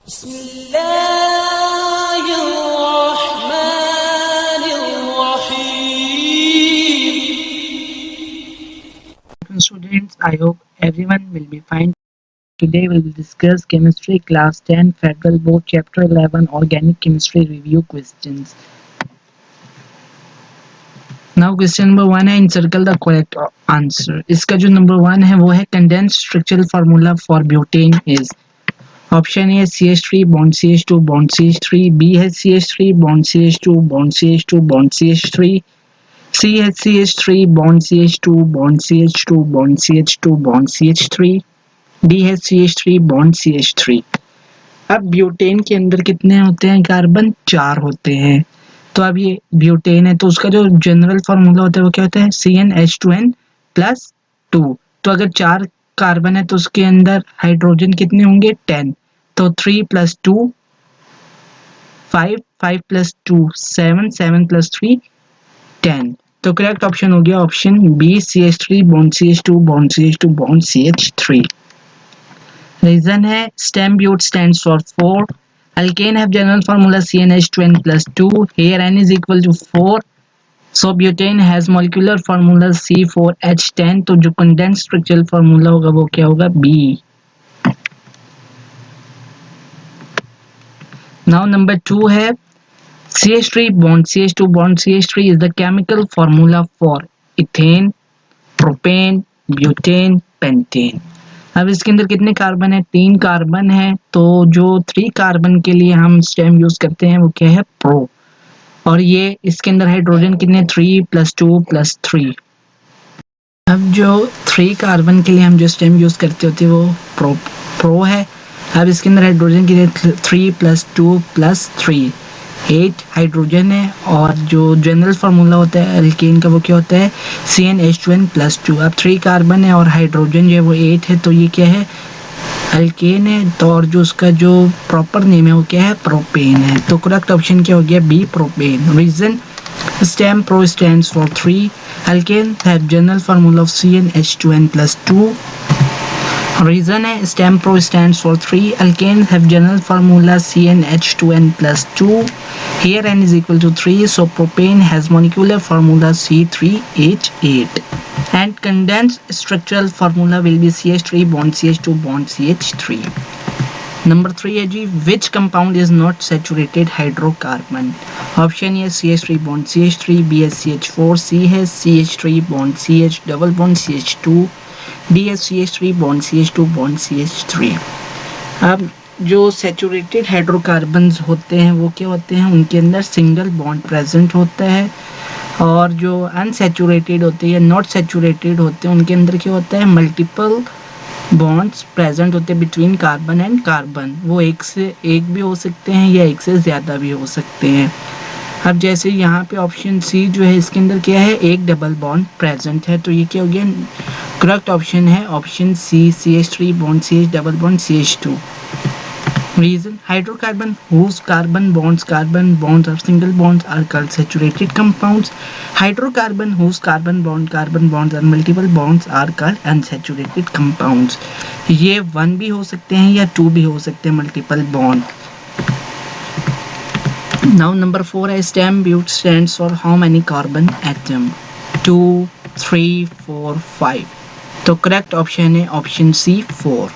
Students, I hope everyone will be fine. Today we will discuss Chemistry Class 10 Federal Board Chapter 11 Organic Chemistry Review Questions. Now question number 1 है encircle the correct answer. इसका जो number 1 है वो है condensed structural formula for butane is. Option A CH3 bond CH2 bond CH3, B है CH3 bond CH2 bond CH2 bond CH3, सी है CH3 bond CH2 bond CH2 bond CH2 bond CH3, D है CH3 bond CH3। अब butane के अंदर कितने होते हैं carbon? 4 होते हैं। तो अब ये ब्यूटेन है तो उसका जो जनरल फार्मूला होता है वो क्या होता है? CnH2n plus 2। तो अगर 4 कार्बन है तो उसके अंदर हाइड्रोजन कितने होंगे? 10। तो 3 प्लस 2 5, 5 प्लस 2 7, 7 प्लस 3 10। तो करेक्ट ऑप्शन हो गया option B CH3 bond CH2 bond CH2 bond CH3। Reason है stem but stands for 4। Alkane have general formula CnH2n plus 2. Here n is equal to 4. So butane has molecular formula C4H10. तो जो condensed structural formula होगा वो क्या होगा? B. Now number 2 है CH3 bond CH2 bond CH3 is the chemical formula for ethane, propane, butane, pentane. अब इसके अंदर कितने कार्बन है? 3 कार्बन है। तो जो 3 कार्बन के लिए हम स्टेम यूज करते हैं वो क्या है? प्रो। और ये इसके अंदर हाइड्रोजन कितने? 3 प्लस 2 प्लस 3। अब जो 3 कार्बन के लिए हम जो स्टेम यूज करते होते हैं वो प्रो है। अब इसके अंदर हाइड्रोजन कितने? 3 प्लस 2 प्लस 3 8 हाइड्रोजन है। और जो जनरल फार्मूला होता है अल्केन का वो क्या होता है? CnH2n plus 2। अब 3 कार्बन है और हाइड्रोजन जो है वो 8 है। तो ये क्या है? अल्केन है। तो और जो उसका जो प्रॉपर नेम है वो क्या है? प्रोपेन है। तो करेक्ट ऑप्शन क्या हो गया? B propane. Reason stem pro stands for 3। Alkane have general formula of CnH2n plus 2। Reason है stem pro stands for 3. Alkanes have general formula CnH2n plus 2. Here n is equal to 3, so propane has molecular formula C3H8. And condensed structural formula will be CH3 bond CH2 bond CH3. Number 3 है जी, which compound is not saturated hydrocarbon? Option है CH3 bond CH3, B है CH4, C है CH3 bond CH double bond CH2, D है CH3 bond CH2 bond CH3। अब जो saturated hydrocarbons होते हैं वो क्या होते हैं? उनके अंदर सिंगल बॉन्ड प्रेजेंट होता है। और जो अनसैचुरेटेड होते हैं, नॉट सैचुरेटेड होते हैं, उनके अंदर क्या होता है? मल्टीपल बॉन्ड्स प्रेजेंट होते हैं बिटवीन कार्बन एंड कार्बन। वो एक से एक भी हो सकते हैं या एक से ज़्यादा भी हो सकते हैं। अब जैसे यहाँ पे ऑप्शन सी जो है इसके अंदर क्या है? एक डबल बॉन्ड प्रेजेंट है। तो ये क्या हो गया? करेक्ट ऑप्शन है option C CH3 bond CH double bond CH2। Reason hydrocarbon whose carbon bonds or single bonds are called saturated compounds. Hydrocarbon whose carbon bonds or multiple bonds are called unsaturated compounds. ये 1 भी हो सकते हैं या 2 भी हो सकते हैं मल्टीपल बॉन्ड। Now number 4 है stem bute stands for how many carbon atom? 2, 3, 4, 5। तो करेक्ट ऑप्शन है ऑप्शन सी 4।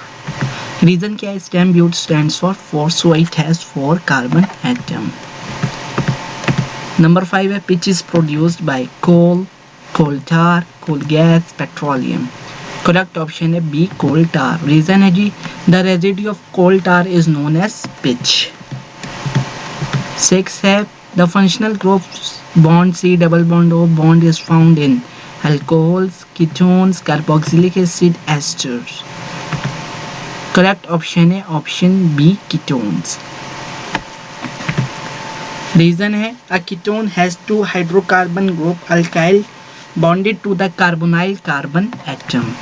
रीजन क्या है? Stem but stands for 4, so it has 4 carbon atom. Number 5 है pitch is produced by coal, coal tar, coal gas, petroleum. Correct option है B coal tar. Reason है जी the residue of coal tar is known as pitch. 6 है the functional groups bond C double bond O bond is found in alcohols, ketones, carboxylic acid, esters. Correct option है option B ketones. Reason है a ketone has 2 hydrocarbon group alkyl bonded to the carbonyl carbon atom.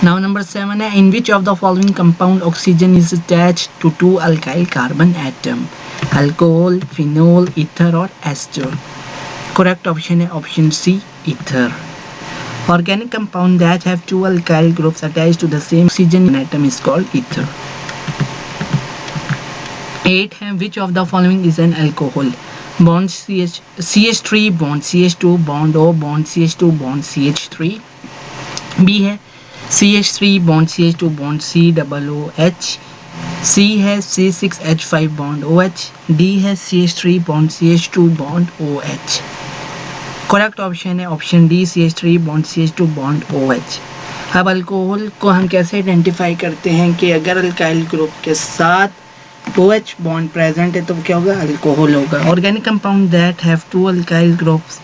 Now number 7 है in which of the following compound oxygen is attached to 2 alkyl carbon atom? Alcohol, phenol, ether or ester. Correct option है option C ether. Organic compound that have 2 alkyl groups attached to the same oxygen atom is called ether. 8 है which of the following is an alcohol? Bond CH3 bond CH2 bond O bond CH2 bond CH3. B है CH3 bond CH2 bond C double OH. C है C6H5 bond OH. D है CH3 bond CH2 bond OH. Correct option है option D CH3 bond CH2 bond OH। अब alcohol को हम कैसे identify करते हैं कि अगर अल्काइल ग्रुप के साथ OH बॉन्ड प्रेजेंट है तो क्या होगा? अल्कोहल होगा। Organic compound that have two alkyl groups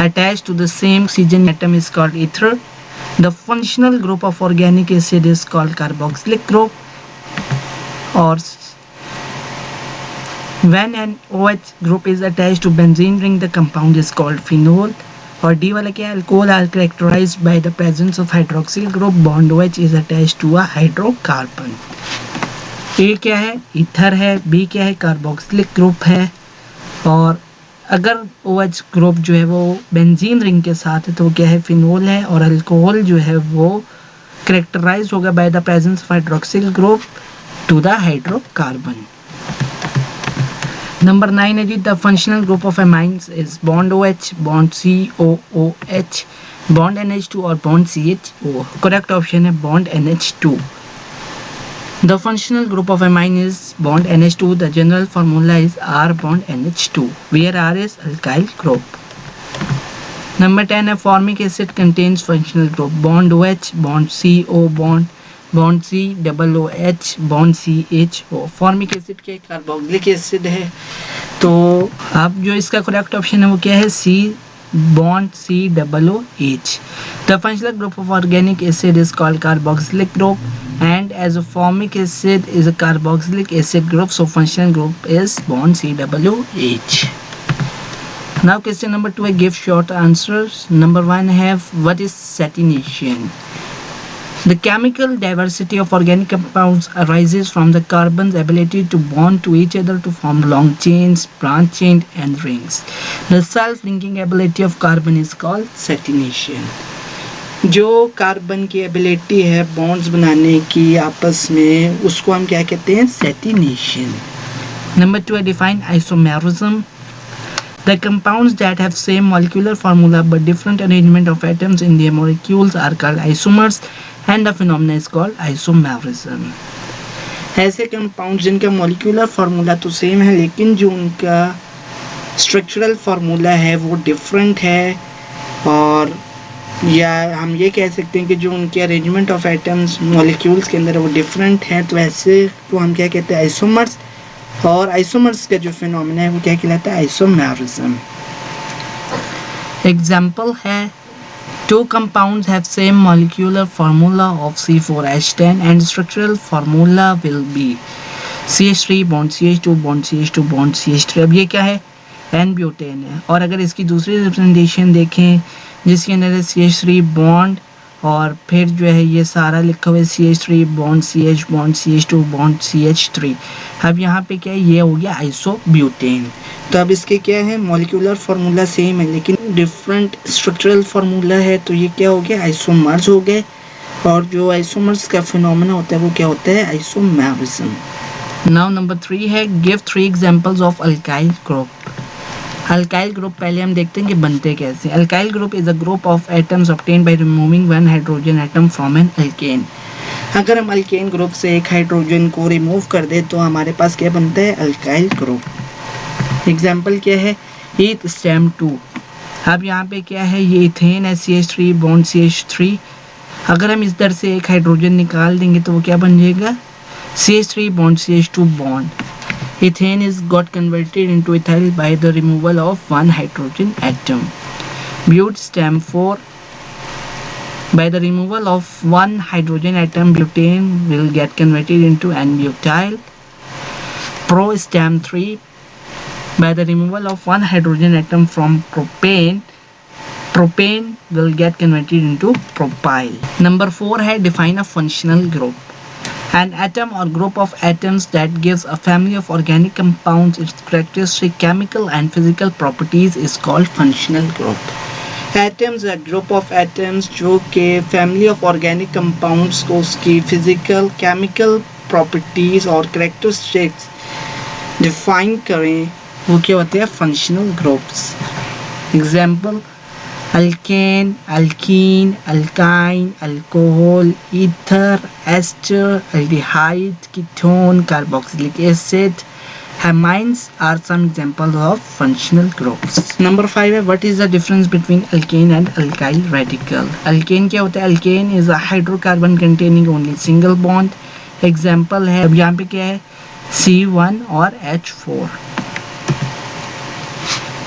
attached to the same oxygen atom is called ether. The functional group of organic acid is called carboxylic group. Or when an OH group is attached to benzene ring, the compound is called phenol. और D वाला क्या है? Alcohol are characterized by the presence of hydroxyl group. Bond OH is attached to a hydrocarbon. ए क्या है? Ether है। B क्या है? Carboxylic group है। और अगर OH ग्रुप जो है वो बेंजीन रिंग के साथ है तो वो क्या है? फिनोल है। और अल्कोहल जो है वो करेक्टराइज होगा by the presence of hydroxyl group to the hydrocarbon. Number 9 है जी the functional group of amines is bond OH bond COOH bond NH2 और बॉन्ड CHO। करेक्ट ऑप्शन है bond NH2। The functional group of amine is bond NH2. The general formula is R bond NH2, where R is alkyl group. Number 10 है formic acid contains functional group bond OH, bond CO, bond C, double OH, bond CHO. Formic acid के carboxylic acid है तो अब जो इसका correct option है वो क्या है? C bond C double OH. The functional group of organic acid is called carboxylic group. And as a formic acid is a carboxylic acid group, so functional group is bond COOH. Now question number 2 I give short answers. Number 1 have what is satination? The chemical diversity of organic compounds arises from the carbon's ability to bond to each other to form long chains, branch chains and rings. The self-linking ability of carbon is called satination. जो carbon की ability है bonds बनाने की आपस में उसको हम क्या कहते हैं? Catenation. Number 2 define isomerism. The compounds that have same molecular formula but different arrangement of atoms in their molecules are called isomers and the phenomena is called isomerism. ऐसे कंपाउंड जिनका मॉलिक्यूलर फार्मूला तो same है लेकिन जो उनका structural formula है वो different है, और या हम ये कह सकते हैं कि जो उनके अरेंजमेंट ऑफ एटम्स मॉलिक्यूल्स के अंदर वो डिफरेंट हैं, तो ऐसे को हम क्या कहते हैं? आइसोमर्स। और आइसोमर्स का जो फिनोमेना है वो क्या कहलाता है? आइसोमेरिज्म। एग्जाम्पल है two compounds have same molecular formula of C4H10 and structural formula will be CH3 bond CH2 bond CH2 bond CH3। अब ये क्या है? एन ब्यूटेन है। और अगर इसकी दूसरी रिप्रेजेंटेशन देखें जिसके अंदर है CH3 बॉन्ड और फिर जो है ये सारा लिखा हुआ है CH3 bond CH bond CH2 bond CH3। अब यहाँ पे क्या है? ये हो गया आइसोब्यूटेन। तो अब इसके क्या है? मॉलिक्यूलर फार्मूला सेम है लेकिन डिफरेंट स्ट्रक्चरल फार्मूला है, तो ये क्या हो गया? आइसोमर्स हो गए। और जो आइसोमर्स का फिनोमेना होता है वो क्या होता है? आइसोमेरिज्म। नाउ नंबर 3 है give 3 examples of alkyl group. Alkyl group पहले हम देखते हैं कि बनते कैसे। Alkyl group is a group of atoms obtained by removing one hydrogen atom from an alkane. अगर हम अल्केन ग्रुप से एक हाइड्रोजन को रिमूव कर दे तो हमारे पास क्या बनता है? Alkyl group. एग्जाम्पल क्या है? ईथ स्टेम 2। अब यहाँ पे क्या है? ये इथेन है CH3 बॉन्ड CH3। अगर हम इस दर से एक हाइड्रोजन निकाल देंगे तो वो क्या बन जाएगा? CH3 bond CH2 bond. Ethane is got converted into ethyl by the removal of one hydrogen atom. But stem 4. By the removal of one hydrogen atom, butane will get converted into N-butyl. Pro stem 3. By the removal of one hydrogen atom from propane, propane will get converted into propyl. Number 4 है define a functional group. An atom or group of atoms that gives a family of organic compounds its characteristic chemical and physical properties is called functional group. Atoms are group of atoms जो कि family of organic compounds को उसकी physical, chemical properties और characteristics define करें वो क्या होते हैं functional groups. Example alkane, alkene, alkyne, alcohol, ether, ester, aldehyde, ketone, carboxylic acid, amines are some examples of functional groups. Number 5 है what is the difference between alkane and alkyl radical? Alkane क्या होता है? Alkane is a hydrocarbon containing only single bond. Example है अब यहाँ पे क्या है C1 और H4,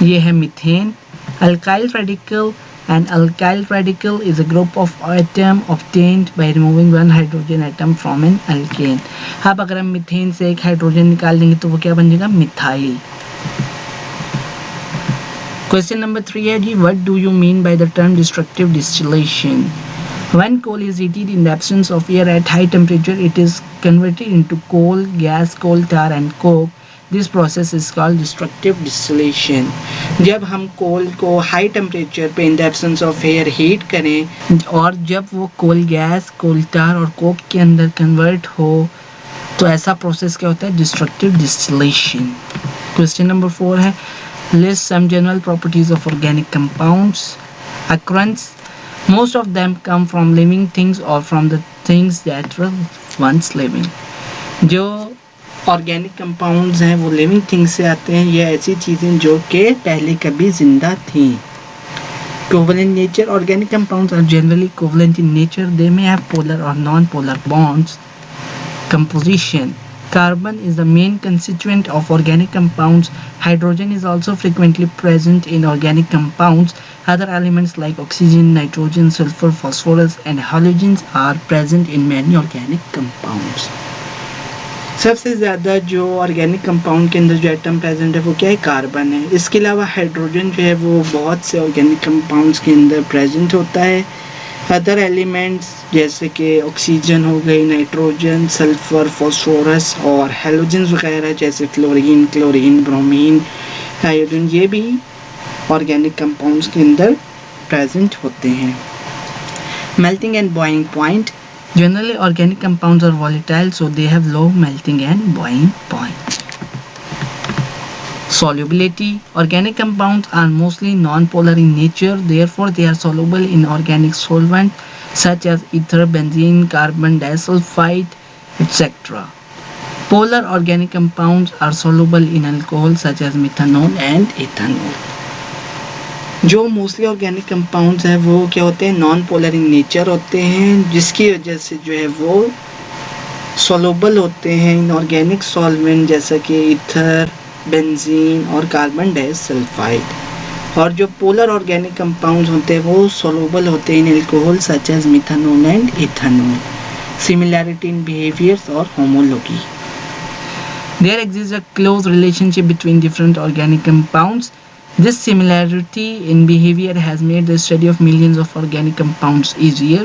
ये है methane. Alkyl radical, an alkyl radical is a group of atom obtained by removing one hydrogen atom from an alkane. अब अगर हम मीथेन से एक हाइड्रोजन निकाल देंगे तो वो क्या बन जाएगा मिथाइल। क्वेश्चन नंबर 3 है जी what do you mean by the term destructive distillation? When coal is heated in the absence of air at high temperature, it is converted into coal, gas, coal tar and coke. This process is called destructive distillation. जब हम कोल को high temperature पे in the absence of air heat करें और जब वो कोल gas, कोल टार और Coke के अंदर कन्वर्ट हो तो ऐसा प्रोसेस क्या होता है डिस्ट्रक्टिव डिस्टिलेशन। क्वेश्चन नंबर 4 है list some general properties of organic compounds. Occurrence, most of them come from living things or from the things that were once living. जो ऑर्गेनिक कंपाउंड्स हैं वो लिविंग थिंग्स से आते हैं, ये ऐसी चीज़ें जो कि पहले कभी जिंदा थी। Covalent nature, organic compounds are generally covalent in nature, they may have polar और non polar bonds. Composition, carbon is the main constituent of organic compounds. Hydrogen is also frequently present in organic compounds. Other elements like oxygen, nitrogen, sulfur, phosphorus and halogens are present in many organic compounds. सबसे ज़्यादा जो organic compound के अंदर जो atom present है वो क्या है कार्बन है। इसके अलावा हाइड्रोजन जो है वो बहुत से ऑर्गेनिक कंपाउंड्स के अंदर प्रेजेंट होता है। अदर एलिमेंट्स जैसे कि ऑक्सीजन हो गई, नाइट्रोजन, सल्फर, फॉस्फोरस और हेलोजन्स वगैरह जैसे फ्लोरीन, क्लोरीन, ब्रोमीन, आयोडीन, ये भी ऑर्गेनिक कंपाउंड्स के अंदर प्रेजेंट होते हैं। Melting and boiling point, generally organic compounds are volatile so they have low melting and boiling point. Solubility, organic compounds are mostly non-polar in nature, therefore they are soluble in organic solvent such as ether, benzene, carbon disulfide, etc. Polar organic compounds are soluble in alcohol such as methanol and ethanol. जो mostly organic compounds हैं वो क्या होते हैं non polar in nature होते हैं, जिसकी वजह से जो है वो सोलूबल होते हैं इन ऑर्गेनिक सॉल्वेंट जैसा कि ईथर, बेंजीन और कार्बन डाइसल्फाइड। और जो पोलर ऑर्गेनिक कंपाउंड्स होते हैं वो सोलूबल होते हैं in alcohol such as methanol and ethanol. Similarity in behaviours और homology, there exist a close relationship between different organic compounds. This similarity in behavior has made the study of millions of organic compounds easier.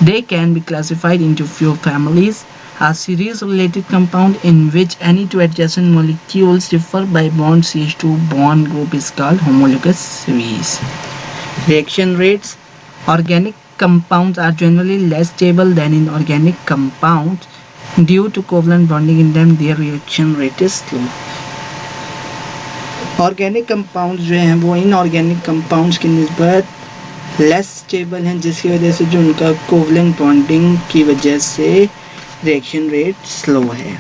They can be classified into few families. A series related compound in which any two adjacent molecules differ by bond CH2 bond group is called homologous series. Reaction rates, organic compounds are generally less stable than inorganic compounds. Due to covalent bonding in them, their reaction rate is slow. Organic compounds जो हैं वो inorganic compounds की निस्बत less stable हैं, जिसकी वजह से जो उनका कोवलेंट बॉन्डिंग की वजह से रिएक्शन रेट स्लो है।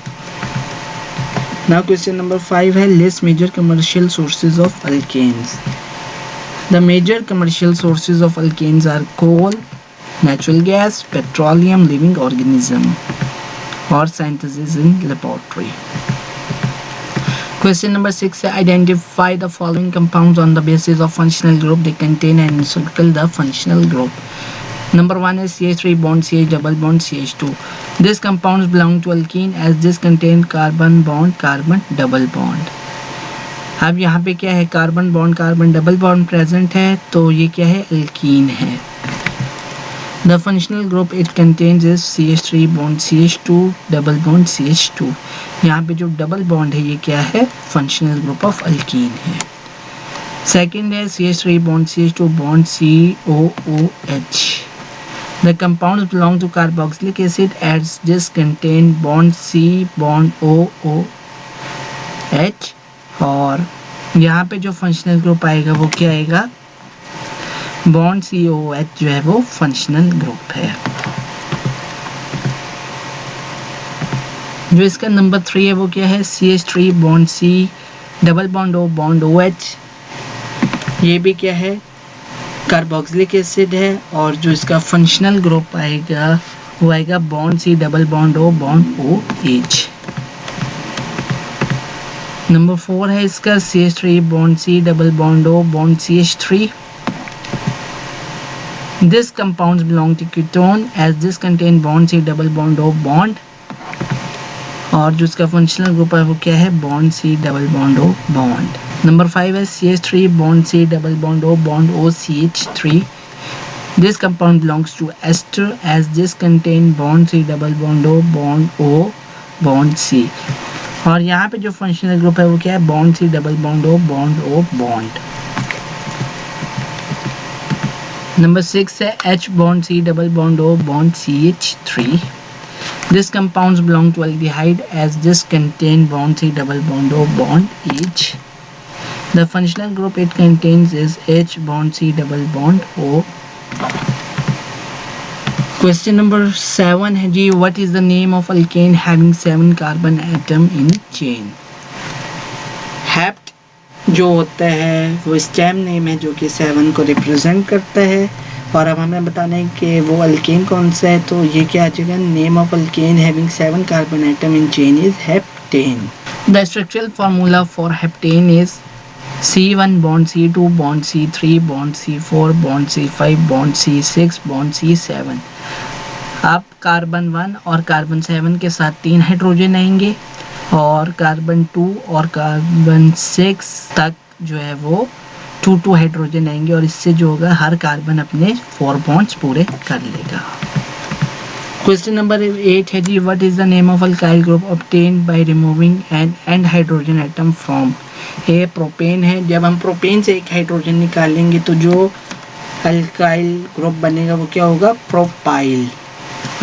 नाउ क्वेश्चन नंबर 5 है list major commercial sources of alkanes. The major commercial sources of alkanes are coal, natural gas, petroleum, living organism और synthesis in laboratory. Question number 6 है identify the following compounds on the basis of functional group they contain and encircle the functional group. Number 1 is CH3 bond CH double bond CH2. These compounds belong to alkene as this contain carbon bond carbon double bond. अब यहाँ पे क्या है carbon bond carbon double bond present है तो ये क्या है alkene है। The functional group it contains is CH3 bond CH2 double bond CH2. यहाँ पे जो डबल बॉन्ड है ये क्या है फंक्शनल ग्रुप ऑफ अल्कीन है। सेकंड है CH3 bond CH2 bond COOH. The compounds belong to carboxylic acid as this contain bond C, bond OH, और यहाँ पे जो फंक्शनल ग्रुप आएगा वो क्या आएगा, बॉन्ड COOH जो है वो फंक्शनल ग्रुप है। जो इसका नंबर 3 है वो क्या है, CH3 bond C, double bond O bond OH। ये भी क्या है, कार्बोक्सिलिक एसिड है, और जो इसका फंक्शनल ग्रुप आएगा वो आएगा bond C, double bond O bond OH। Number 4 है इसका CH3 bond C, double bond O bond CH3। This compounds belong to ketone as this contain bond C, double bond O bond, और जो इसका functional group है वो क्या है, bond C, double bond O bond. Number 5 है CH3 bond C, double bond O bond OCH3। This compound belongs to ester as this contain bond C, double bond O bond O bond C, और यहाँ पे जो functional group है वो क्या है, bond C, double bond O bond O bond. Number 6 है H bond C, double bond O bond CH3. This compounds belong to aldehyde as this contain bond C, double bond O bond H. The functional group it contains is H bond C, double bond O. Question number 7 है जी, what is the name of alkane having 7 carbon atom in chain? Hept जो होता है वो stem name है जो कि 7 को represent करता है, और अब हमें बताना है कि वो अल्केन कौन सा है। तो ये क्या आ जाएगा, name of alkane having 7 carbon atom in chain is heptane. The structural formula for heptane is C1 bond C2 bond C3 bond C4 bond C5 bond C6 bond C7। अब कार्बन 1 और carbon 7 के साथ 3 hydrogen आएंगे, और carbon 2 और carbon 6 तक जो है वो 2 हाइड्रोजन आएंगे, और इससे जो होगा हर कार्बन अपने 4 बॉन्ड्स पूरे कर लेगा। क्वेश्चन नंबर 8 है जी, what is the name of alkyl group obtained by removing an end hydrogen atom from. ये प्रोपेन है, जब हम प्रोपेन से एक हाइड्रोजन निकालेंगे तो जो अल्काइल ग्रुप बनेगा वो क्या होगा, प्रोपाइल।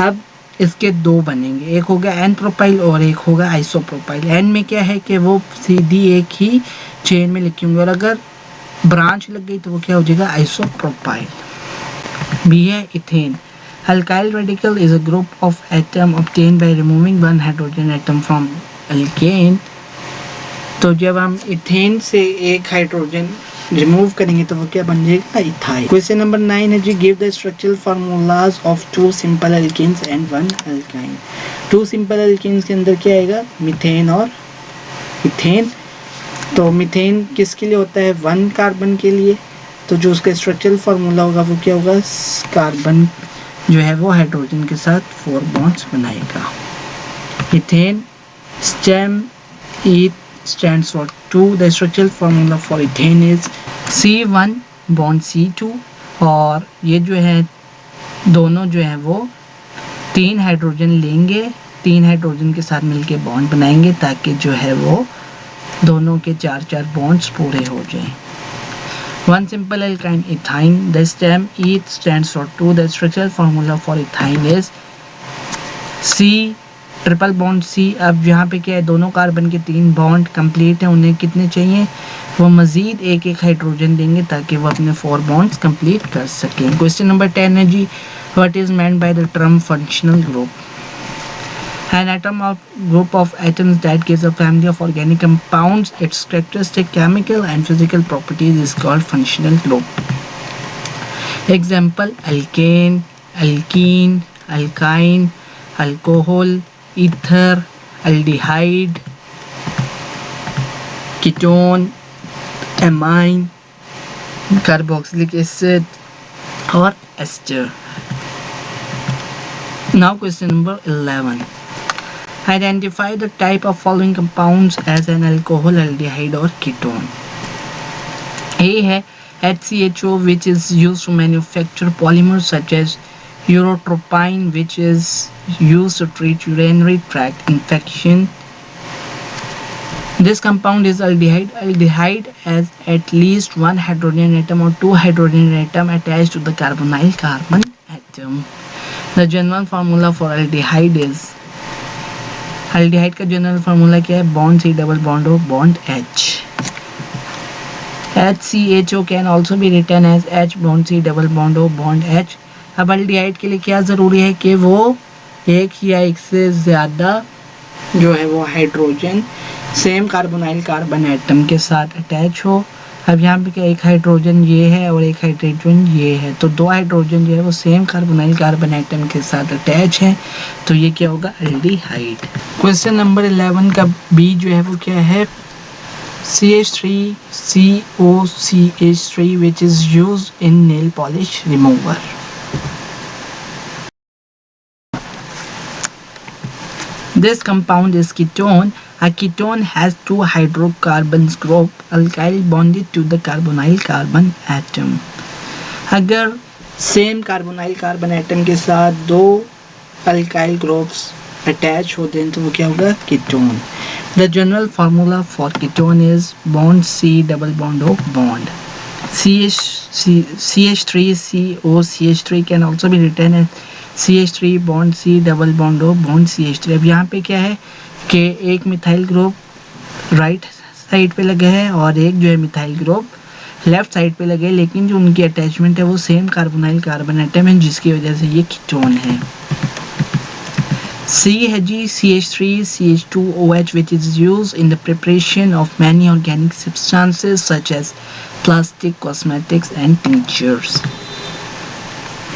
अब इसके 2 बनेंगे, एक होगा एन प्रोपाइल और एक होगा आइसोप्रोपाइल। एन में क्या है कि वो सीधी एक ही चेन में लिखे होंगे, और अगर ब्रांच लग गई तो वो क्या हो जाएगा, आइसोप्रोपाइल। बी है ethane. Alkyl radical is a group of atom obtained by removing 1 hydrogen atom from alkane. तो जब हम इथेन से एक हाइड्रोजन रिमूव करेंगे तो वो क्या बन जाएगा, इथाइल। क्वेश्चन नंबर 9 है जी, give the structural formulas of 2 simple alkanes and 1 alkyne. 2 simple alkanes के अंदर क्या आएगा, मीथेन और इथेन। तो मीथेन किसके लिए होता है, 1 कार्बन के लिए, तो जो उसका स्ट्रक्चरल फार्मूला होगा वो क्या होगा, कार्बन जो है वो हाइड्रोजन के साथ 4 बॉन्ड्स बनाएगा। Ethane stem eth stands for 2. The structural formula for ethane is C1 bond C2, और ये जो है दोनों जो है वो 3 हाइड्रोजन लेंगे, 3 हाइड्रोजन के साथ मिलके बॉन्ड बनाएंगे ताकि जो है वो दोनों के 4 बॉन्ड्स पूरे हो जाएं। 1 simple alkyne ethyne. The stem eth stands for 2. The structural formula for ethyne is C triple bond C। अब यहाँ पे क्या है, दोनों कार्बन के 3 बॉन्ड कंप्लीट हैं, उन्हें कितने चाहिए, वो मज़ीद एक हाइड्रोजन देंगे ताकि वो अपने 4 बॉन्ड्स कंप्लीट कर सकें। क्वेश्चन नंबर 10 है जी, what is meant by the term functional group. An atom of group of atoms that gives a family of organic compounds its characteristic chemical and physical properties is called functional group. Example alkane, alkene, alkyne, alcohol, ether, aldehyde, ketone, amine, carboxylic acid और ester. Now question number 11. Identify the type of following compounds as an alcohol, aldehyde or ketone. A है HCHO which is used to manufacture polymers such as urotropine which is used to treat urinary tract infection. This compound is aldehyde. Aldehyde has at least 1 hydrogen atom or 2 hydrogen atom attached to the carbonyl carbon atom. The general formula for aldehyde is, aldehyde का general formula क्या है? Bond C double bond O bond H. HCHO can also be written as H bond C double bond O bond H. अब aldehyde के लिए क्या ज़रूरी है कि वो एक या एक से ज़्यादा जो है वो hydrogen same carbonyl carbon atom के साथ अटैच हो. अब यहाँ पे क्या, एक हाइड्रोजन ये है और एक हाइड्रोजन ये है, तो दो हाइड्रोजन जो है वो सेम कार्बोनाइल कार्बन एटम के साथ अटैच है, तो ये क्या होगा? एल्डिहाइड. क्वेश्चन नंबर 11 का बी जो है वो क्या है? CH3COCH3 which is used in nail polish remover. This compound is ketone. A ketone has two hydrocarbons group alkyl bonded to the carbonyl carbon atom. अगर सेम कार्बोनाइल कार्बन एटम के साथ दो अल्काइल ग्रुप्स अटैच होते हैं तो वो क्या होगा? Ketone. The general formula for ketone is bond C double bond O bond. CH3COCH3 can also be written as CH3 bond C double bond O bond CH3. अब यहाँ पे क्या है कि एक मिथाइल ग्रुप राइट साइड पे लगे हैं और एक जो है मिथाइल ग्रुप लेफ्ट साइड पे लगे, लेकिन जो उनकी अटैचमेंट है वो सेम कार्बोनाइल कार्बन एटम है, जिसकी वजह से ये कीटोन है. CH3CH2OH which is used in the preparation of many organic substances such as plastic, cosmetics and tinctures.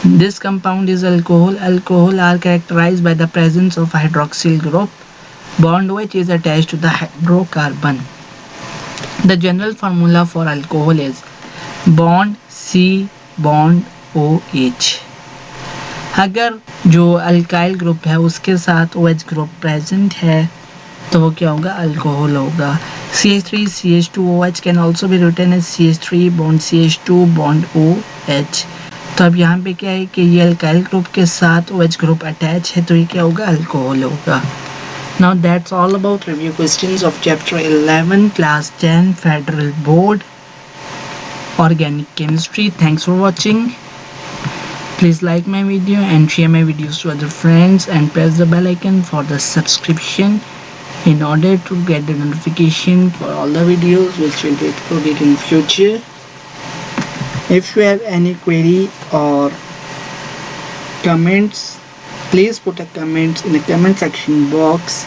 This compound is alcohol. Alcohol are characterized by the presence of hydroxyl group. Bond OH is attached to the hydrocarbon. The general formula for alcohol is bond C bond OH. अगर जो alkyl group है उसके साथ OH group present है तो वो क्या होगा? अल्कोहल होगा. CH3CH2OH can also be written as CH3 bond CH2 bond OH. तो अब यहाँ पे क्या है कि ये अल्काइल ग्रुप के साथ OH ग्रुप अटैच है, तो ये क्या होगा? अल्कोहल होगा. Now that's all about review questions of chapter 11 class 10 Federal Board Organic Chemistry. Thanks for watching. Please like my video and share my videos to other friends and press the bell icon for the subscription in order to get the notification for all the videos which will be uploaded in future. If you have any query or comments, please put a comment in the comment section box.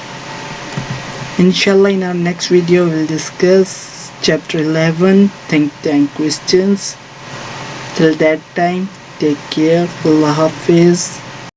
Inshallah, in our next video we'll discuss chapter 11 think tank questions. Till that time, take care. Allah Hafiz.